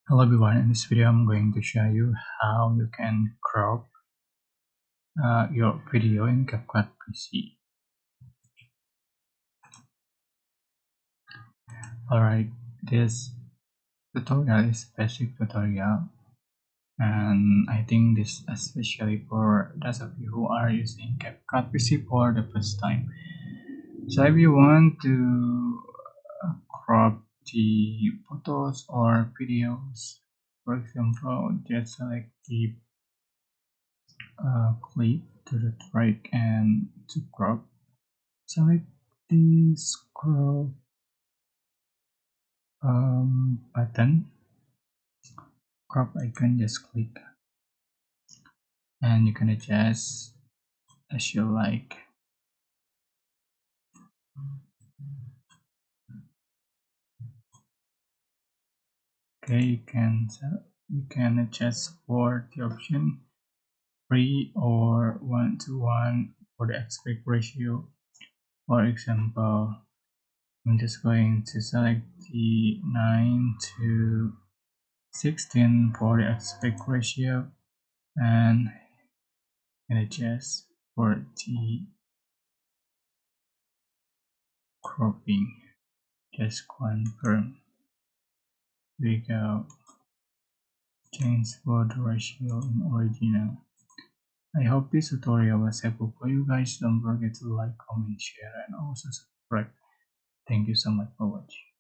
Hello everyone, in this video I'm going to show you how you can crop your video in CapCut PC. Alright, this tutorial is basic tutorial and I think this especially for those of you who are using CapCut PC for the first time. So if you want to crop the photos or videos, for example, just select the click to the right and to crop. Select the scroll button, crop icon, just click and you can adjust as you like. Okay, you can adjust for the option 3 or 1:1 for the aspect ratio. For example, I'm just going to select the 9:16 for the aspect ratio and adjust for the cropping. Just confirm. We go change for the ratio in original. I hope this tutorial was helpful for you guys. Don't forget to like, comment, share, and also subscribe. Thank you so much for watching.